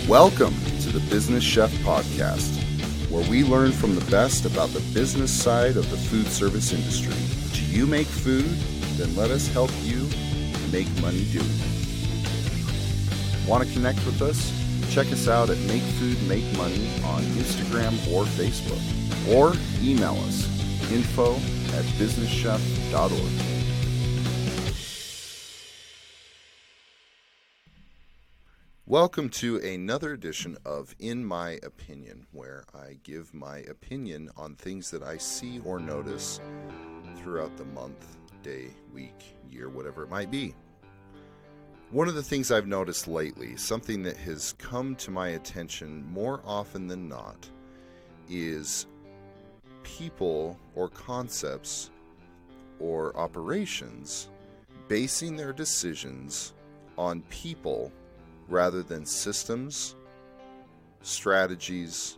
Welcome to the Business Chef Podcast, where we learn from the best about the business side of the food service industry. Do you make food? Then let us help you make money doing it. Want to connect with us? Check us out at Make Food Make Money on Instagram or Facebook, or email us info@businesschef.org. Welcome to another edition of In My Opinion, where I give my opinion on things that I see or notice throughout the month, day, week, year, whatever it might be. One of the things I've noticed lately, something that has come to my attention more often than not, is people or concepts or operations basing their decisions on people rather than systems, strategies,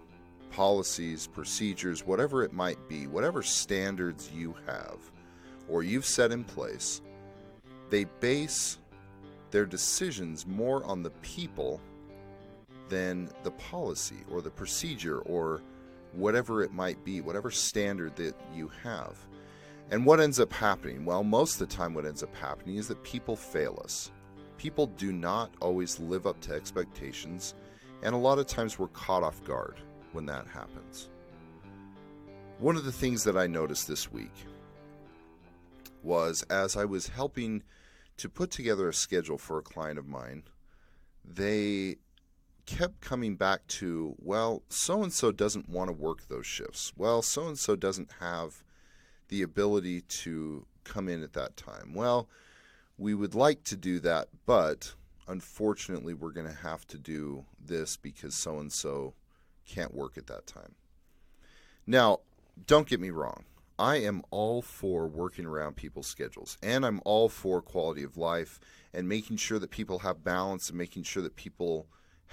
policies, procedures, whatever it might be, whatever standards you have or you've set in place. They base their decisions more on the people than the policy or the procedure or whatever it might be, whatever standard that you have. And what ends up happening? Well, most of the time what ends up happening is that people fail us. People do not always live up to expectations, and a lot of times we're caught off guard when that happens. One of the things that I noticed this week was, as I was helping to put together a schedule for a client of mine, they kept coming back to, well, so-and-so doesn't want to work those shifts. Well, so-and-so doesn't have the ability to come in at that time. Well, we would like to do that, but unfortunately we're going to have to do this because so-and-so can't work at that time. Now, don't get me wrong. I am all for working around people's schedules, and I'm all for quality of life and making sure that people have balance and making sure that people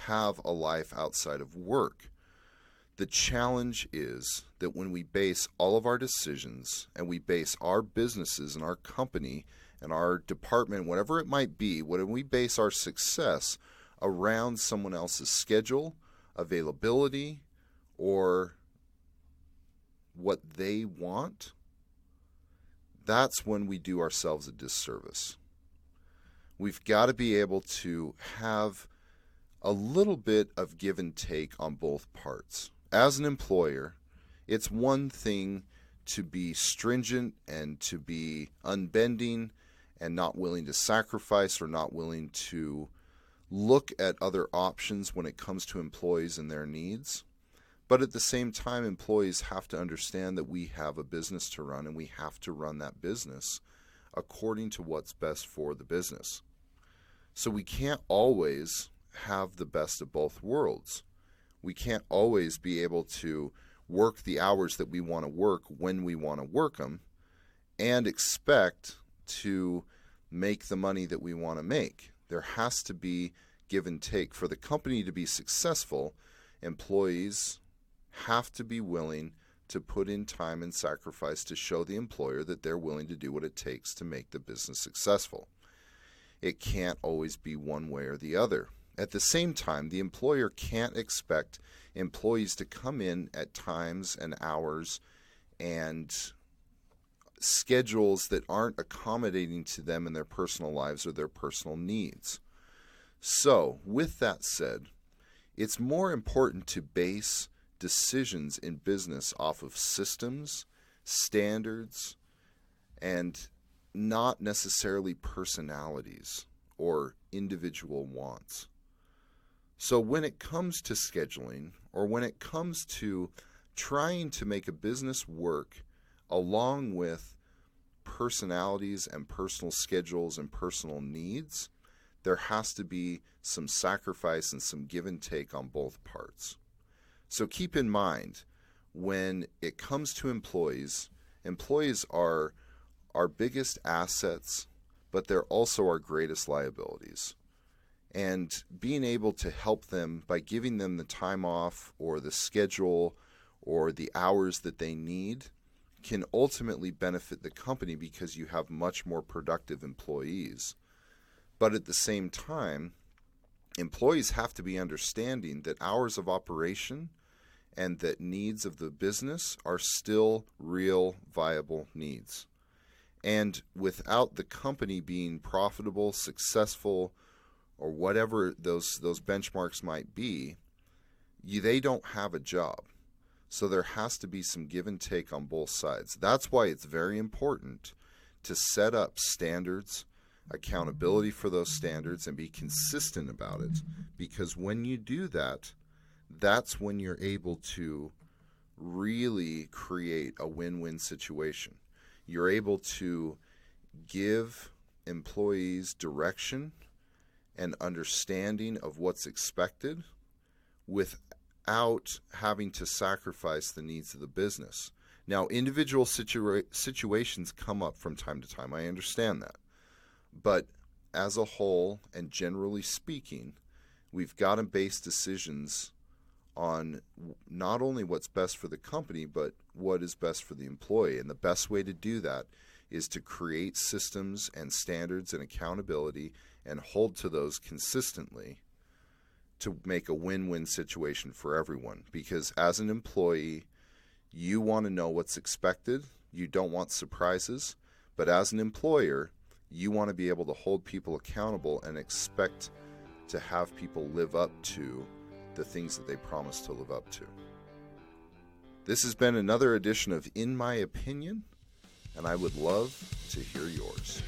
have a life outside of work. The challenge is that when we base all of our decisions and we base our businesses and our company and our department, whatever it might be, when we base our success around someone else's schedule, availability, or what they want, that's when we do ourselves a disservice. We've got to be able to have a little bit of give and take on both parts. As an employer, it's one thing to be stringent and to be unbending and not willing to sacrifice or not willing to look at other options when it comes to employees and their needs. But at the same time, employees have to understand that we have a business to run and we have to run that business according to what's best for the business. So we can't always have the best of both worlds. We can't always be able to work the hours that we want to work when we want to work them and expect to make the money that we want to make. There has to be give and take. For the company to be successful, employees have to be willing to put in time and sacrifice to show the employer that they're willing to do what it takes to make the business successful. It can't always be one way or the other. At the same time, the employer can't expect employees to come in at times and hours and schedules that aren't accommodating to them in their personal lives or their personal needs. So, with that said, it's more important to base decisions in business off of systems, standards, and not necessarily personalities or individual wants. So when it comes to scheduling, or when it comes to trying to make a business work along with personalities and personal schedules and personal needs, there has to be some sacrifice and some give and take on both parts. So keep in mind, when it comes to employees are our biggest assets, but they're also our greatest liabilities. And being able to help them by giving them the time off or the schedule or the hours that they need can ultimately benefit the company because you have much more productive employees. But at the same time, employees have to be understanding that hours of operation and that needs of the business are still real, viable needs. And without the company being profitable, successful, or whatever those benchmarks might be, they don't have a job. So there has to be some give and take on both sides. That's why it's very important to set up standards, accountability for those standards, and be consistent about it. Because when you do that, that's when you're able to really create a win-win situation. You're able to give employees direction and understanding of what's expected without having to sacrifice the needs of the business. Now, individual situations come up from time to time. I understand that. But as a whole, and generally speaking, we've got to base decisions on not only what's best for the company, but what is best for the employee. And the best way to do that is to create systems and standards and accountability and hold to those consistently to make a win-win situation for everyone. Because as an employee, you want to know what's expected. You don't want surprises. But as an employer, you want to be able to hold people accountable and expect to have people live up to the things that they promise to live up to. This has been another edition of In My Opinion, and I would love to hear yours.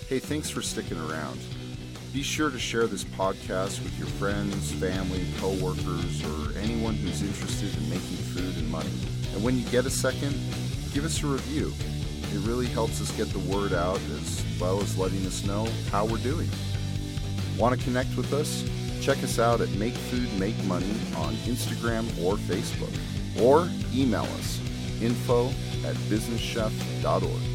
Hey, thanks for sticking around. Be sure to share this podcast with your friends, family, coworkers, or anyone who's interested in making food and money. And when you get a second, give us a review. It really helps us get the word out as well as letting us know how we're doing. Want to connect with us? Check us out at Make Food, Make Money on Instagram or Facebook. Or email us, info@businesschef.org.